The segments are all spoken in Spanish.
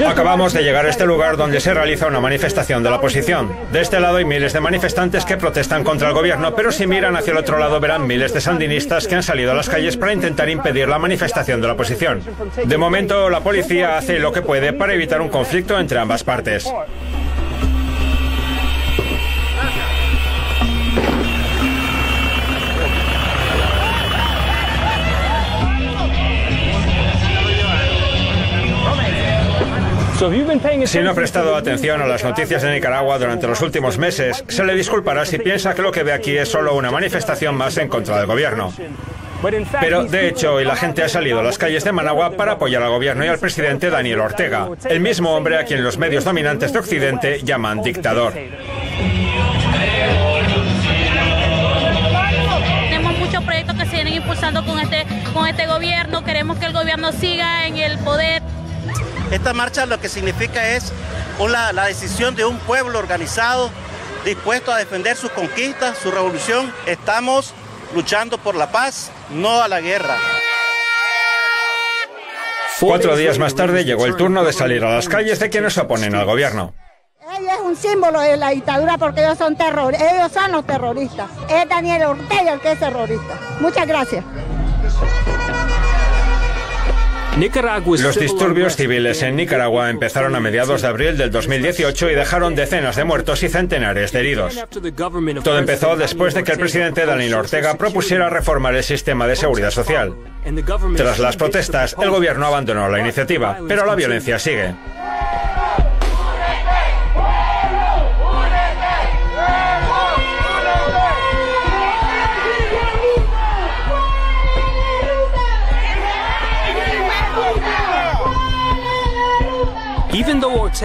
Acabamos de llegar a este lugar donde se realiza una manifestación de la oposición. De este lado hay miles de manifestantes que protestan contra el gobierno, pero si miran hacia el otro lado verán miles de sandinistas que han salido a las calles para intentar impedir la manifestación de la oposición. De momento, la policía hace lo que puede para evitar un conflicto entre ambas partes. Si no ha prestado atención a las noticias de Nicaragua durante los últimos meses, se le disculpará si piensa que lo que ve aquí es solo una manifestación más en contra del gobierno. Pero, de hecho, hoy la gente ha salido a las calles de Managua para apoyar al gobierno y al presidente Daniel Ortega, el mismo hombre a quien los medios dominantes de Occidente llaman dictador. Tenemos muchos proyectos que se vienen impulsando con este gobierno. Queremos que el gobierno siga en el poder. Esta marcha lo que significa es la decisión de un pueblo organizado, dispuesto a defender sus conquistas, su revolución. Estamos luchando por la paz, no a la guerra. 4 días más tarde llegó el turno de salir a las calles de quienes se oponen al gobierno. Ella es un símbolo de la dictadura porque ellos son los terroristas. Es Daniel Ortega el que es terrorista. Muchas gracias. Los disturbios civiles en Nicaragua empezaron a mediados de abril del 2018 y dejaron decenas de muertos y centenares de heridos. Todo empezó después de que el presidente Daniel Ortega propusiera reformar el sistema de seguridad social. Tras las protestas, el gobierno abandonó la iniciativa, pero la violencia sigue.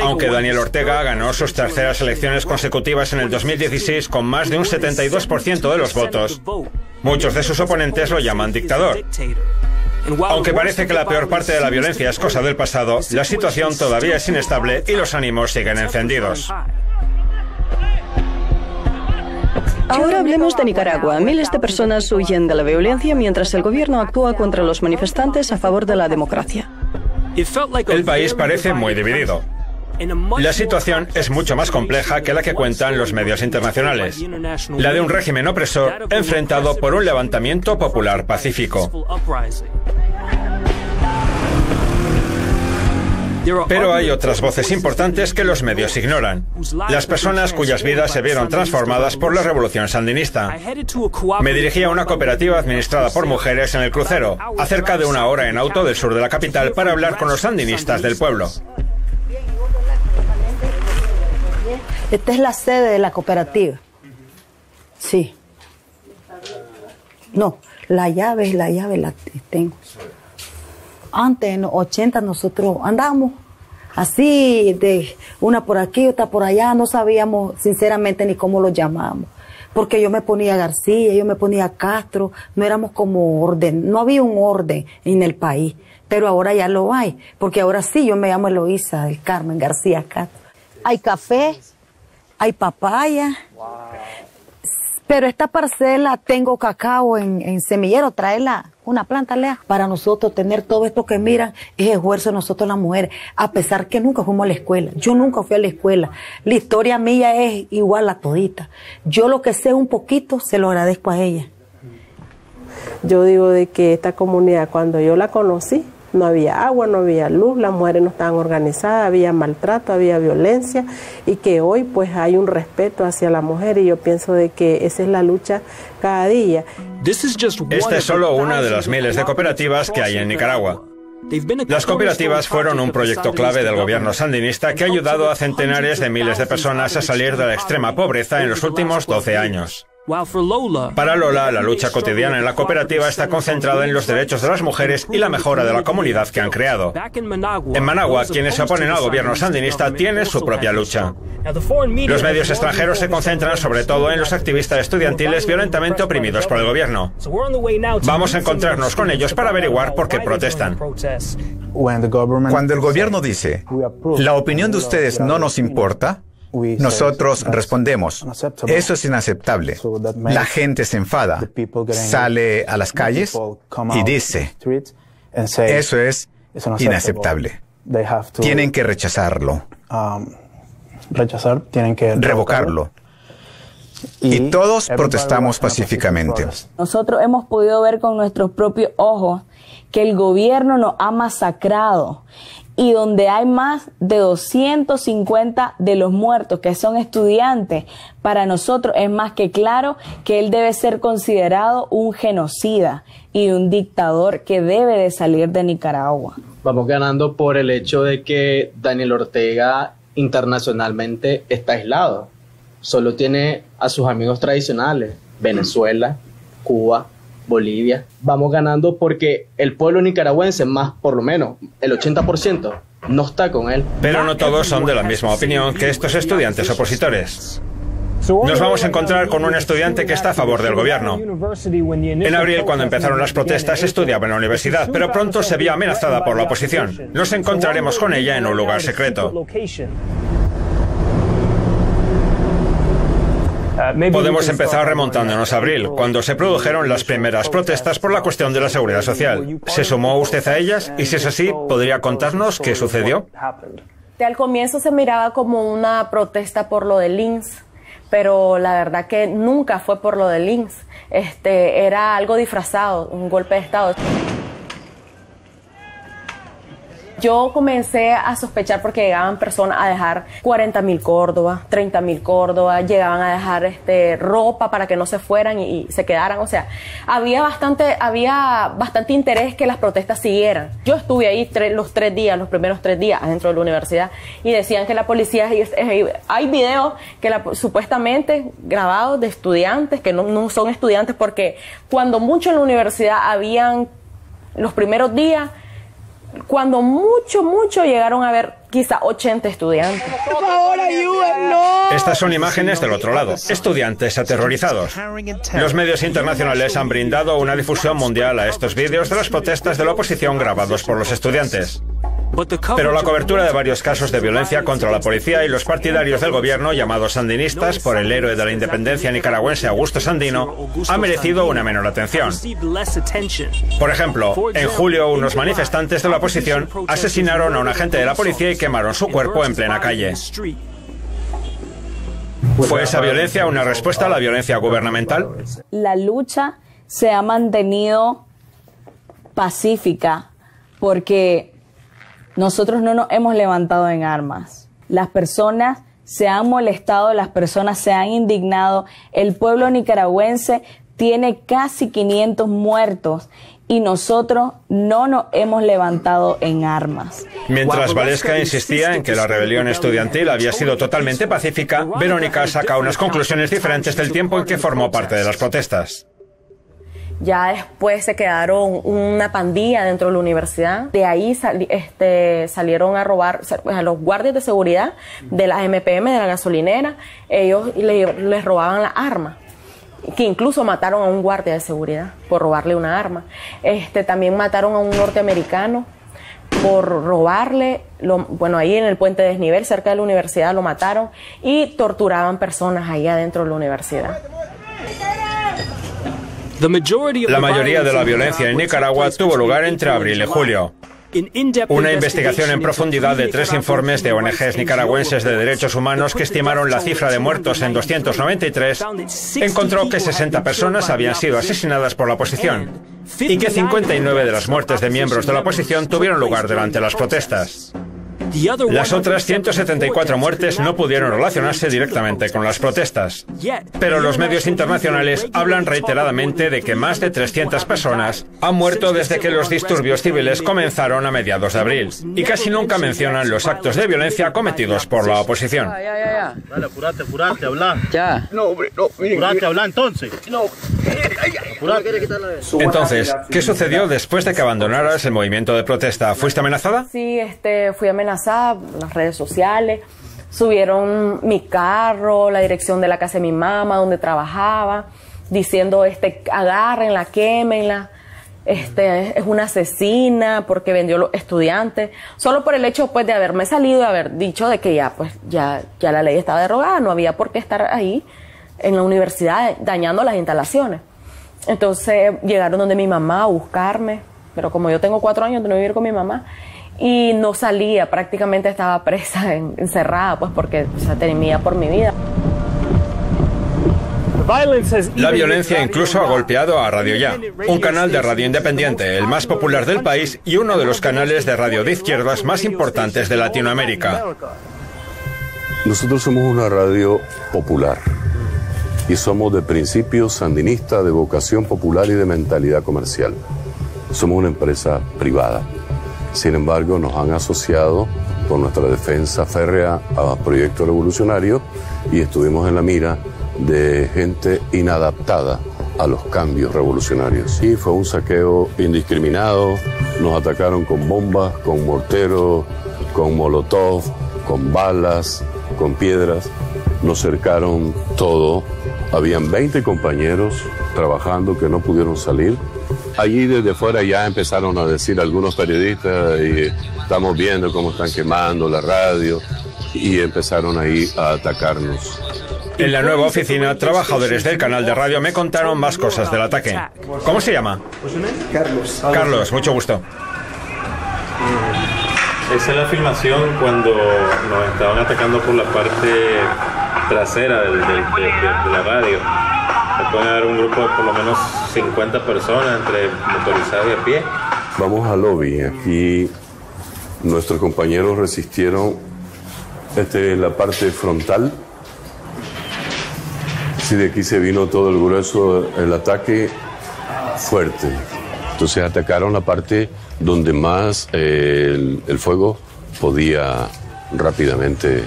Aunque Daniel Ortega ganó sus terceras elecciones consecutivas en el 2016 con más de un 72% de los votos, muchos de sus oponentes lo llaman dictador. Aunque parece que la peor parte de la violencia es cosa del pasado, la situación todavía es inestable y los ánimos siguen encendidos. Ahora hablemos de Nicaragua. Miles de personas huyen de la violencia mientras el gobierno actúa contra los manifestantes a favor de la democracia. El país parece muy dividido. La situación es mucho más compleja que la que cuentan los medios internacionales. La de un régimen opresor enfrentado por un levantamiento popular pacífico. Pero hay otras voces importantes que los medios ignoran. Las personas cuyas vidas se vieron transformadas por la revolución sandinista. Me dirigí a una cooperativa administrada por mujeres en El Crucero, a cerca de 1 hora en auto del sur de la capital, para hablar con los sandinistas del pueblo. Esta es la sede de la cooperativa. Sí. No, la llave la tengo. Antes, en los 80, nosotros andábamos así, de una por aquí, otra por allá, no sabíamos sinceramente ni cómo lo llamábamos. Porque yo me ponía García, yo me ponía Castro, no éramos como orden, no había un orden en el país, pero ahora ya lo hay, porque ahora sí, yo me llamo Eloísa del Carmen García Castro. Hay café, hay papaya, pero esta parcela tengo cacao en semillero, traerla. Una planta, Lea. Para nosotros tener todo esto que miran es esfuerzo de nosotros las mujeres, a pesar que nunca fuimos a la escuela. Yo nunca fui a la escuela. La historia mía es igual a todita. Yo lo que sé un poquito se lo agradezco a ella. Yo digo de que esta comunidad, cuando yo la conocí, no había agua, no había luz, las mujeres no estaban organizadas, había maltrato, había violencia, y que hoy pues hay un respeto hacia la mujer, y yo pienso de que esa es la lucha cada día. Esta es solo una de las miles de cooperativas que hay en Nicaragua. Las cooperativas fueron un proyecto clave del gobierno sandinista que ha ayudado a centenares de miles de personas a salir de la extrema pobreza en los últimos 12 años. Para Lola, la lucha cotidiana en la cooperativa está concentrada en los derechos de las mujeres y la mejora de la comunidad que han creado. En Managua, quienes se oponen al gobierno sandinista tienen su propia lucha. Los medios extranjeros se concentran sobre todo en los activistas estudiantiles violentamente oprimidos por el gobierno. Vamos a encontrarnos con ellos para averiguar por qué protestan. Cuando el gobierno dice, la opinión de ustedes no nos importa, nosotros respondemos, eso es inaceptable. La gente se enfada, sale a las calles y dice, eso es inaceptable. tienen que rechazarlo. Tienen que revocarlo. Y todos protestamos pacíficamente. Nosotros hemos podido ver con nuestros propios ojos que el gobierno nos ha masacrado, y donde hay más de 250 de los muertos que son estudiantes, para nosotros es más que claro que él debe ser considerado un genocida y un dictador que debe de salir de Nicaragua. Vamos ganando por el hecho de que Daniel Ortega internacionalmente está aislado. Solo tiene a sus amigos tradicionales, Venezuela, Cuba, Bolivia. Vamos ganando porque el pueblo nicaragüense, más por lo menos el 80%, no está con él. Pero no todos son de la misma opinión que estos estudiantes opositores. Nos vamos a encontrar con un estudiante que está a favor del gobierno. En abril, cuando empezaron las protestas, estudiaba en la universidad, pero pronto se vio amenazada por la oposición. Nos encontraremos con ella en un lugar secreto. Podemos empezar remontándonos a abril, cuando se produjeron las primeras protestas por la cuestión de la seguridad social. ¿Se sumó usted a ellas? Y si es así, ¿podría contarnos qué sucedió? Al comienzo se miraba como una protesta por lo del INS, pero la verdad que nunca fue por lo del INS. Era algo disfrazado, un golpe de Estado. Yo comencé a sospechar porque llegaban personas a dejar 40.000 córdobas, 30.000 córdobas, llegaban a dejar ropa para que no se fueran y se quedaran. O sea, había bastante interés que las protestas siguieran. Yo estuve ahí los primeros 3 días dentro de la universidad, y decían que la policía, hay videos que supuestamente grabados de estudiantes que no son estudiantes, porque cuando mucho en la universidad habían los primeros días, cuando mucho llegaron a ver quizá 80 estudiantes. Por favor, ayúdennos. Estas son imágenes del otro lado, estudiantes aterrorizados. Los medios internacionales han brindado una difusión mundial a estos vídeos de las protestas de la oposición grabados por los estudiantes. Pero la cobertura de varios casos de violencia contra la policía y los partidarios del gobierno, llamados sandinistas por el héroe de la independencia nicaragüense Augusto Sandino, ha merecido una menor atención. Por ejemplo, en julio unos manifestantes de la oposición asesinaron a un agente de la policía y quemaron su cuerpo en plena calle. ¿Fue esa violencia una respuesta a la violencia gubernamental? La lucha se ha mantenido pacífica porque nosotros no nos hemos levantado en armas. Las personas se han molestado, las personas se han indignado. El pueblo nicaragüense tiene casi 500 muertos y nosotros no nos hemos levantado en armas. Mientras Valesca insistía en que la rebelión estudiantil había sido totalmente pacífica, Verónica saca unas conclusiones diferentes del tiempo en que formó parte de las protestas. Ya después se quedaron una pandilla dentro de la universidad. De ahí salieron a robar a los guardias de seguridad de la MPM, de la gasolinera. Ellos les robaban las armas, que incluso mataron a un guardia de seguridad por robarle una arma. También mataron a un norteamericano por robarle, ahí en el puente de desnivel, cerca de la universidad, lo mataron y torturaban personas ahí adentro de la universidad. La mayoría de la violencia en Nicaragua tuvo lugar entre abril y julio. Una investigación en profundidad de 3 informes de ONGs nicaragüenses de derechos humanos que estimaron la cifra de muertos en 293 encontró que 60 personas habían sido asesinadas por la oposición y que 59 de las muertes de miembros de la oposición tuvieron lugar durante las protestas. Las otras 174 muertes no pudieron relacionarse directamente con las protestas. Pero los medios internacionales hablan reiteradamente de que más de 300 personas han muerto desde que los disturbios civiles comenzaron a mediados de abril. Y casi nunca mencionan los actos de violencia cometidos por la oposición. Dale, apurate, habla. Ya. No, hombre, no. Apurate, habla entonces. No. Entonces, ¿qué sucedió después de que abandonaras el movimiento de protesta? ¿Fuiste amenazada? Sí, fui amenazada en las redes sociales. Subieron mi carro, la dirección de la casa de mi mamá, donde trabajaba, diciendo, agárrenla, quémenla. Es una asesina porque vendió a los estudiantes. Solo por el hecho, pues, de haberme salido y haber dicho de que ya la ley estaba derogada. No había por qué estar ahí en la universidad dañando las instalaciones. Entonces llegaron donde mi mamá a buscarme, pero como yo tengo 4 años de no vivir con mi mamá, y no salía, prácticamente estaba presa, encerrada, pues porque temía por mi vida. La violencia incluso ha golpeado a Radio Ya, un canal de radio independiente, el más popular del país y uno de los canales de radio de izquierdas más importantes de Latinoamérica. Nosotros somos una radio popular y somos de principios sandinistas, de vocación popular y de mentalidad comercial. Somos una empresa privada. Sin embargo, nos han asociado por nuestra defensa férrea a proyectos revolucionarios y estuvimos en la mira de gente inadaptada a los cambios revolucionarios. Y fue un saqueo indiscriminado, nos atacaron con bombas, con morteros, con molotov, con balas, con piedras, nos cercaron todo. Habían 20 compañeros trabajando que no pudieron salir. Allí desde fuera ya empezaron a decir algunos periodistas y estamos viendo cómo están quemando la radio y empezaron ahí a atacarnos. En la nueva oficina, trabajadores del canal de radio me contaron más cosas del ataque. ¿Cómo se llama? Carlos. Carlos, mucho gusto. Esa es la filmación cuando nos estaban atacando por la parte trasera de la radio. Se puede dar un grupo de por lo menos 50 personas entre motorizados y a pie. Vamos al lobby. Aquí nuestros compañeros resistieron la parte frontal. Sí, de aquí se vino todo el grueso, el ataque fuerte. Entonces atacaron la parte donde más el fuego podía rápidamente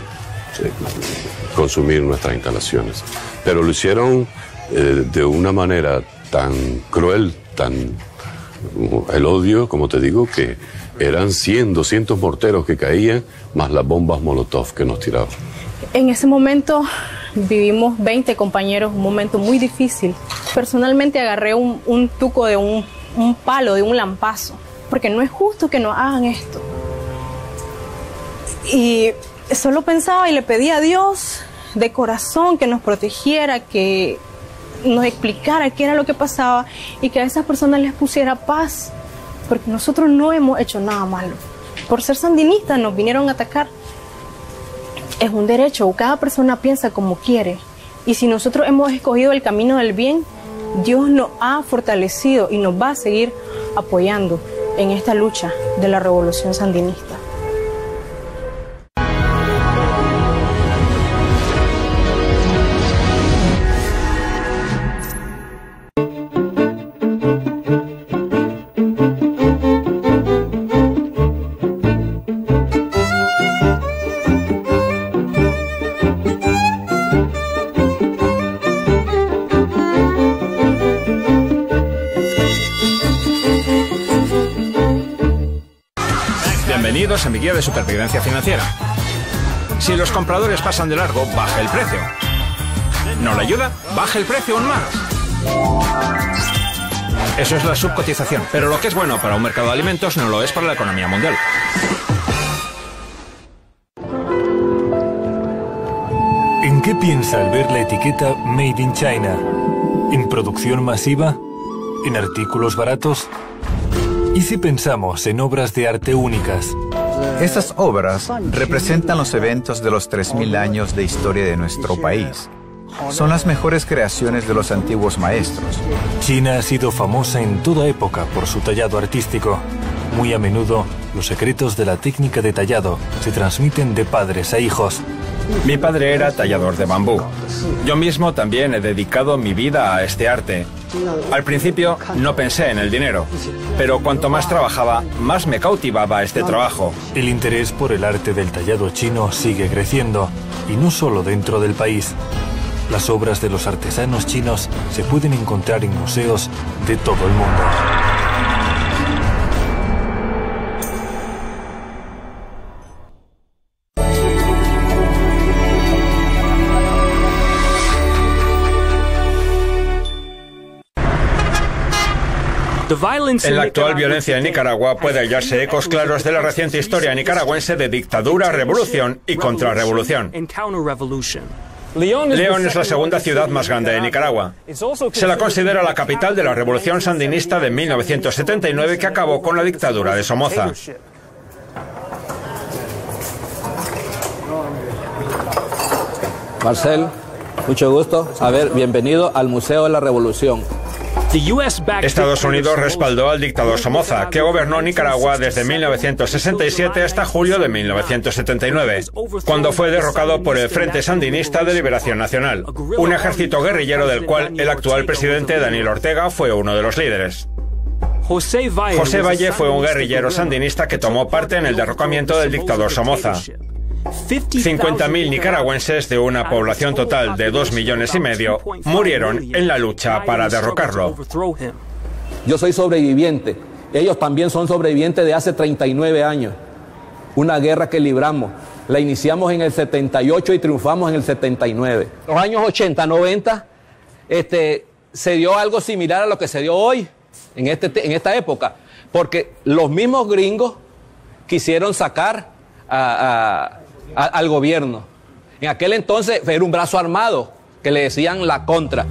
consumir nuestras instalaciones. Pero lo hicieron de una manera tan cruel, el odio, como te digo, que eran 100, 200 morteros que caían, más las bombas molotov que nos tiraban. En ese momento vivimos 20 compañeros, un momento muy difícil. Personalmente agarré un tuco de un palo, de un lampazo, porque no es justo que nos hagan esto. Y solo pensaba y le pedía a Dios de corazón que nos protegiera, que nos explicara qué era lo que pasaba y que a esas personas les pusiera paz, porque nosotros no hemos hecho nada malo. Por ser sandinistas nos vinieron a atacar. Es un derecho, cada persona piensa como quiere. Y si nosotros hemos escogido el camino del bien, Dios nos ha fortalecido y nos va a seguir apoyando en esta lucha de la revolución sandinista. Bienvenidos a mi guía de supervivencia financiera. Si los compradores pasan de largo, baja el precio. ¿No le ayuda? Baja el precio aún más. Eso es la subcotización, pero lo que es bueno para un mercado de alimentos no lo es para la economía mundial. ¿En qué piensa al ver la etiqueta Made in China? ¿En producción masiva? ¿En artículos baratos? ¿Y si pensamos en obras de arte únicas? Estas obras representan los eventos de los 3000 años de historia de nuestro país. Son las mejores creaciones de los antiguos maestros. China ha sido famosa en toda época por su tallado artístico. Muy a menudo, los secretos de la técnica de tallado se transmiten de padres a hijos. Mi padre era tallador de bambú. Yo mismo también he dedicado mi vida a este arte. Al principio no pensé en el dinero, pero cuanto más trabajaba, más me cautivaba este trabajo. El interés por el arte del tallado chino sigue creciendo, y no solo dentro del país. Las obras de los artesanos chinos se pueden encontrar en museos de todo el mundo. En la actual violencia en Nicaragua puede hallarse ecos claros de la reciente historia nicaragüense de dictadura, revolución y contrarrevolución. León es la segunda ciudad más grande de Nicaragua. Se la considera la capital de la revolución sandinista de 1979 que acabó con la dictadura de Somoza. Marcel, mucho gusto. A ver, bienvenido al Museo de la Revolución. Estados Unidos respaldó al dictador Somoza, que gobernó Nicaragua desde 1967 hasta julio de 1979, cuando fue derrocado por el Frente Sandinista de Liberación Nacional, un ejército guerrillero del cual el actual presidente Daniel Ortega fue uno de los líderes. José Valle fue un guerrillero sandinista que tomó parte en el derrocamiento del dictador Somoza. 50.000 nicaragüenses de una población total de 2,5 millones murieron en la lucha para derrocarlo. Yo soy sobreviviente. Ellos también son sobrevivientes de hace 39 años. Una guerra que libramos. La iniciamos en el 78 y triunfamos en el 79. En los años 80, 90, se dio algo similar a lo que se dio hoy, en esta época. Porque los mismos gringos quisieron sacar al gobierno. En aquel entonces era un brazo armado que le decían la contra.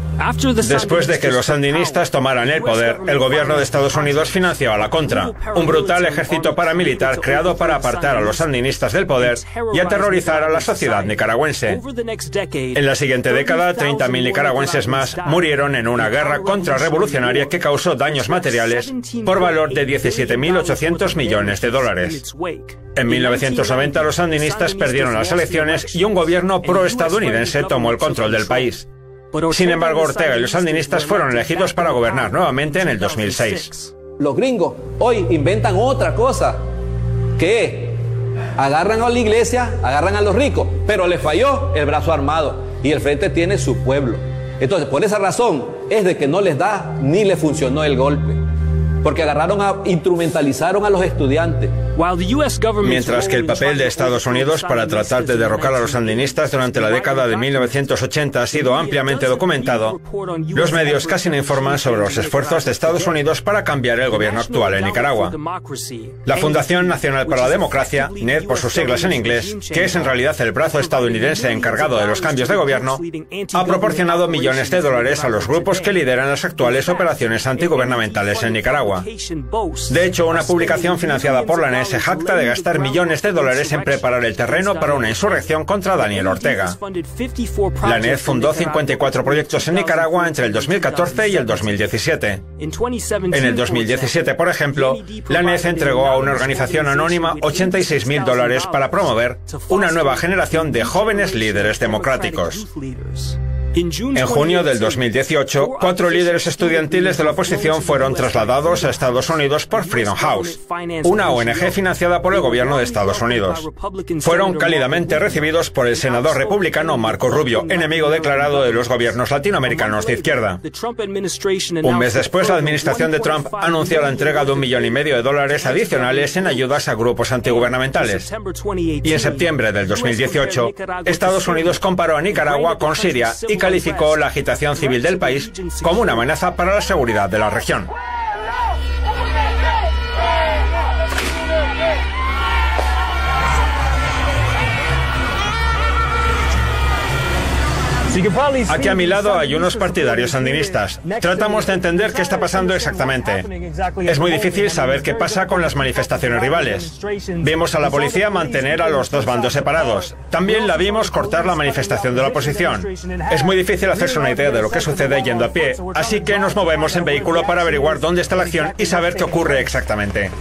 Después de que los sandinistas tomaran el poder, el gobierno de Estados Unidos financiaba la contra, un brutal ejército paramilitar creado para apartar a los sandinistas del poder y aterrorizar a la sociedad nicaragüense. En la siguiente década, 30.000 nicaragüenses más murieron en una guerra contrarrevolucionaria que causó daños materiales por valor de $17.800 millones. En 1990 los sandinistas perdieron las elecciones y un gobierno proestadounidense tomó el control del país. Sin embargo, Ortega y los sandinistas fueron elegidos para gobernar nuevamente en el 2006. Los gringos hoy inventan otra cosa, que agarran a la iglesia, agarran a los ricos, pero les falló el brazo armado y el frente tiene su pueblo. Entonces, por esa razón es de que no les da ni le funcionó el golpe, porque instrumentalizaron a los estudiantes. Mientras que el papel de Estados Unidos para tratar de derrocar a los sandinistas durante la década de 1980 ha sido ampliamente documentado, los medios casi no informan sobre los esfuerzos de Estados Unidos para cambiar el gobierno actual en Nicaragua. La Fundación Nacional para la Democracia, NED por sus siglas en inglés, que es en realidad el brazo estadounidense encargado de los cambios de gobierno, ha proporcionado millones de dólares a los grupos que lideran las actuales operaciones antigubernamentales en Nicaragua. De hecho, una publicación financiada por la NED se jacta de gastar millones de dólares en preparar el terreno para una insurrección contra Daniel Ortega. La NED fundó 54 proyectos en Nicaragua entre el 2014 y el 2017. En el 2017, por ejemplo, la NED entregó a una organización anónima $86.000 para promover una nueva generación de jóvenes líderes democráticos. En junio del 2018, 4 líderes estudiantiles de la oposición fueron trasladados a Estados Unidos por Freedom House, una ONG financiada por el gobierno de Estados Unidos. Fueron cálidamente recibidos por el senador republicano Marco Rubio, enemigo declarado de los gobiernos latinoamericanos de izquierda. Un mes después, la administración de Trump anunció la entrega de $1,5 millones adicionales en ayudas a grupos antigubernamentales. Y en septiembre del 2018, Estados Unidos comparó a Nicaragua con Siria y calificó la agitación civil del país como una amenaza para la seguridad de la región. Aquí a mi lado hay unos partidarios sandinistas. Tratamos de entender qué está pasando exactamente. Es muy difícil saber qué pasa con las manifestaciones rivales. Vimos a la policía mantener a los dos bandos separados. También la vimos cortar la manifestación de la oposición. Es muy difícil hacerse una idea de lo que sucede yendo a pie, así que nos movemos en vehículo para averiguar dónde está la acción y saber qué ocurre exactamente.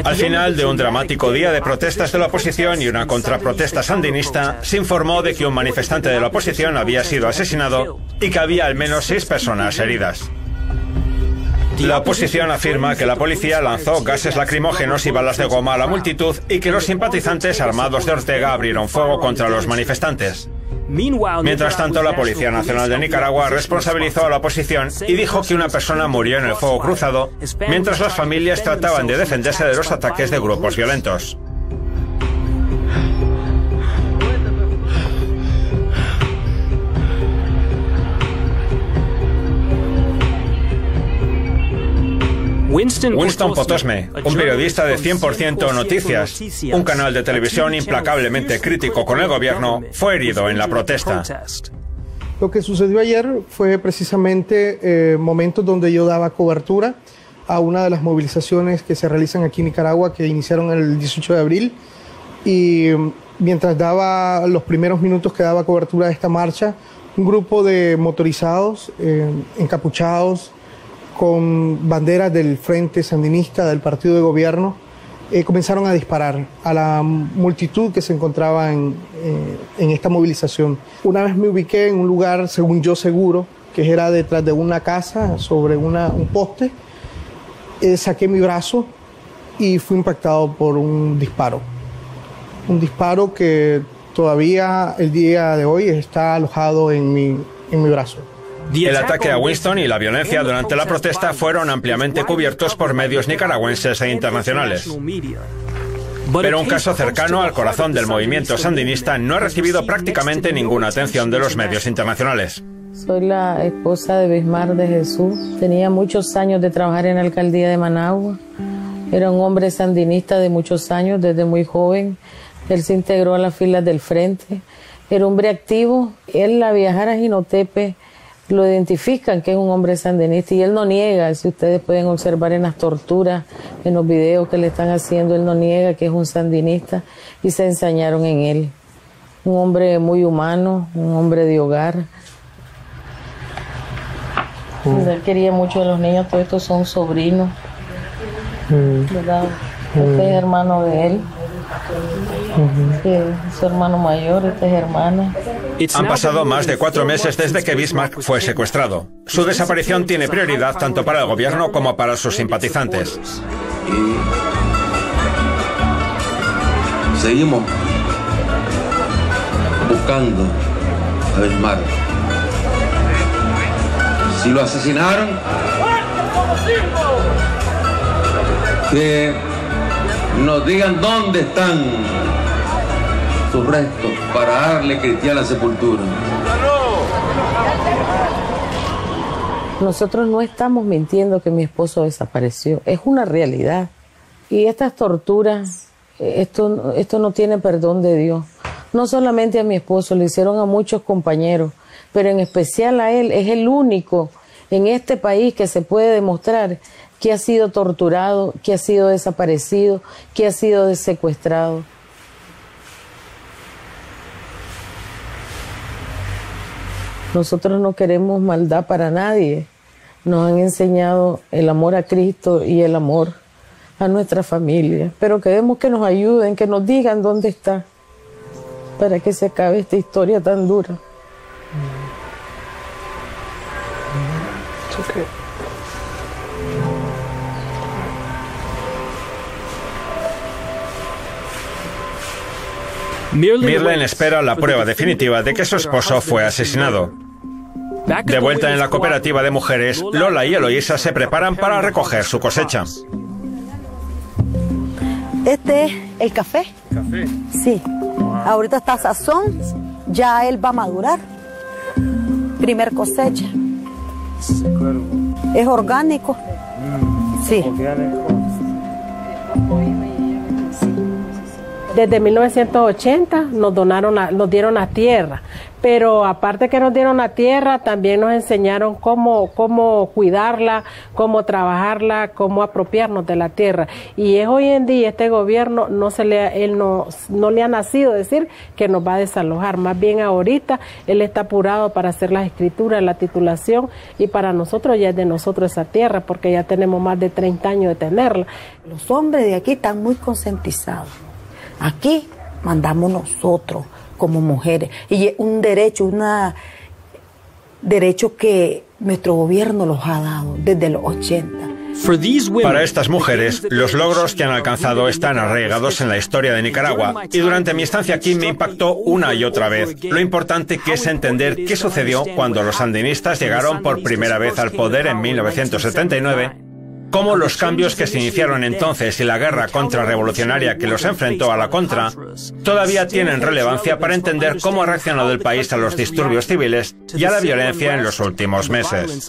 Al final de un dramático día de protestas de la oposición y una contraprotesta sandinista, se informó de que un manifestante de la oposición había sido asesinado y que había al menos 6 personas heridas. La oposición afirma que la policía lanzó gases lacrimógenos y balas de goma a la multitud y que los simpatizantes armados de Ortega abrieron fuego contra los manifestantes. Mientras tanto, la Policía Nacional de Nicaragua responsabilizó a la oposición y dijo que una persona murió en el fuego cruzado, mientras las familias trataban de defenderse de los ataques de grupos violentos. Winston Potosme, un periodista de 100% Noticias, un canal de televisión implacablemente crítico con el gobierno, fue herido en la protesta. Lo que sucedió ayer fue precisamente momentos donde yo daba cobertura a una de las movilizaciones que se realizan aquí en Nicaragua, que iniciaron el 18 de abril, y mientras daba los primeros minutos que daba cobertura de esta marcha, un grupo de motorizados, encapuchados, con banderas del Frente Sandinista, del partido de gobierno, comenzaron a disparar a la multitud que se encontraba en esta movilización. Una vez me ubiqué en un lugar, según yo, seguro, que era detrás de una casa, sobre un poste. Saqué mi brazo y fui impactado por un disparo. Un disparo que todavía el día de hoy está alojado en mi brazo. El ataque a Winston y la violencia durante la protesta fueron ampliamente cubiertos por medios nicaragüenses e internacionales. Pero un caso cercano al corazón del movimiento sandinista no ha recibido prácticamente ninguna atención de los medios internacionales. Soy la esposa de Bismar de Jesús. Tenía muchos años de trabajar en la alcaldía de Managua. Era un hombre sandinista de muchos años, desde muy joven. Él se integró a las filas del frente. Era un hombre activo. Él, al viajar a Jinotepe, lo identifican que es un hombre sandinista y él no niega. Si ustedes pueden observar en las torturas, en los videos que le están haciendo, él no niega que es un sandinista y se ensañaron en él. Un hombre muy humano, un hombre de hogar. Él quería mucho a los niños, todos estos son sobrinos, ¿verdad? Este es hermano de él, su hermano mayor, esta es hermana. Han pasado más de 4 meses desde que Bismarck fue secuestrado. Su desaparición tiene prioridad tanto para el gobierno como para sus simpatizantes. Y seguimos buscando a Bismarck. Si lo asesinaron, que nos digan dónde están sus restos para darle cristiana sepultura. Nosotros no estamos mintiendo que mi esposo desapareció, es una realidad. Y estas torturas, esto no tiene perdón de Dios. No solamente a mi esposo, lo hicieron a muchos compañeros, pero en especial a él. Es el único en este país que se puede demostrar que ha sido torturado, que ha sido desaparecido, que ha sido secuestrado. Nosotros no queremos maldad para nadie. Nos han enseñado el amor a Cristo y el amor a nuestra familia. Pero queremos que nos ayuden, que nos digan dónde está, para que se acabe esta historia tan dura. Okay. Mirlen espera la prueba definitiva de que su esposo fue asesinado. De vuelta en la cooperativa de mujeres, Lola y Eloísa se preparan para recoger su cosecha. Este es el café. ¿Café? Sí. Ahorita está sazón, ya él va a madurar. Primer cosecha. Es orgánico. Sí. Desde 1980 nos dieron la tierra, pero aparte que nos dieron la tierra, también nos enseñaron cómo cuidarla, cómo trabajarla, cómo apropiarnos de la tierra. Y es hoy en día este gobierno no le ha nacido decir que nos va a desalojar, más bien ahorita él está apurado para hacer las escrituras, la titulación, y para nosotros ya es de nosotros esa tierra, porque ya tenemos más de 30 años de tenerla. Los hombres de aquí están muy concientizados. Aquí mandamos nosotros como mujeres y es un derecho, derecho que nuestro gobierno los ha dado desde los 80. Para estas mujeres, los logros que han alcanzado están arraigados en la historia de Nicaragua y durante mi estancia aquí me impactó una y otra vez lo importante que es entender qué sucedió cuando los sandinistas llegaron por primera vez al poder en 1979. Cómo los cambios que se iniciaron entonces y la guerra contrarrevolucionaria que los enfrentó a la contra todavía tienen relevancia para entender cómo ha reaccionado el país a los disturbios civiles y a la violencia en los últimos meses.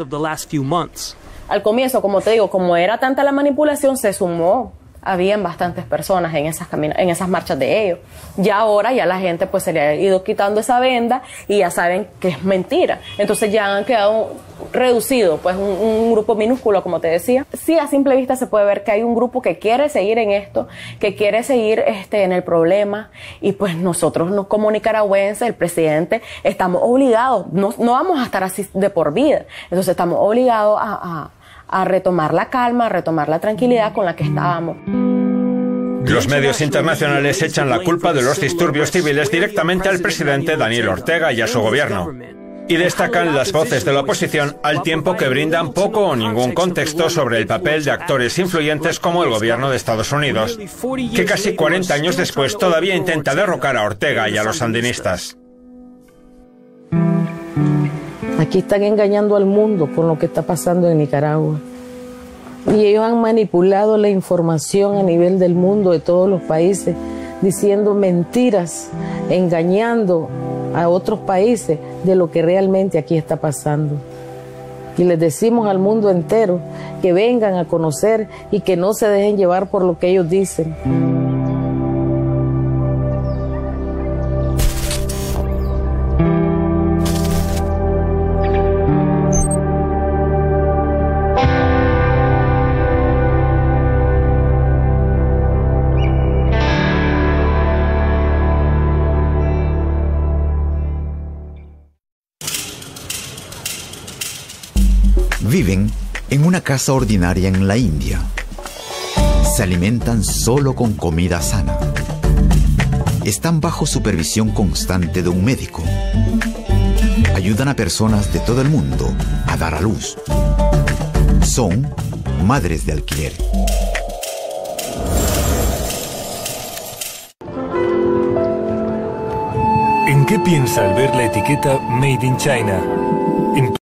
Al comienzo, como te digo, como era tanta la manipulación, se sumó habían bastantes personas en esas marchas de ellos. Ya ahora ya la gente pues se le ha ido quitando esa venda y ya saben que es mentira. Entonces ya han quedado reducidos, pues un grupo minúsculo, como te decía. Sí, a simple vista se puede ver que hay un grupo que quiere seguir en esto, que quiere seguir en el problema, y pues nosotros como nicaragüenses, el presidente, estamos obligados, no vamos a estar así de por vida. Entonces estamos obligados a retomar la calma, a retomar la tranquilidad con la que estábamos. Los medios internacionales echan la culpa de los disturbios civiles directamente al presidente Daniel Ortega y a su gobierno, y destacan las voces de la oposición al tiempo que brindan poco o ningún contexto sobre el papel de actores influyentes como el gobierno de Estados Unidos, que casi 40 años después todavía intenta derrocar a Ortega y a los sandinistas. Aquí están engañando al mundo con lo que está pasando en Nicaragua. Y ellos han manipulado la información a nivel del mundo, de todos los países, diciendo mentiras, engañando a otros países de lo que realmente aquí está pasando. Y les decimos al mundo entero que vengan a conocer y que no se dejen llevar por lo que ellos dicen. Viven en una casa ordinaria en la India. Se alimentan solo con comida sana. Están bajo supervisión constante de un médico. Ayudan a personas de todo el mundo a dar a luz. Son madres de alquiler. ¿En qué piensa al ver la etiqueta Made in China?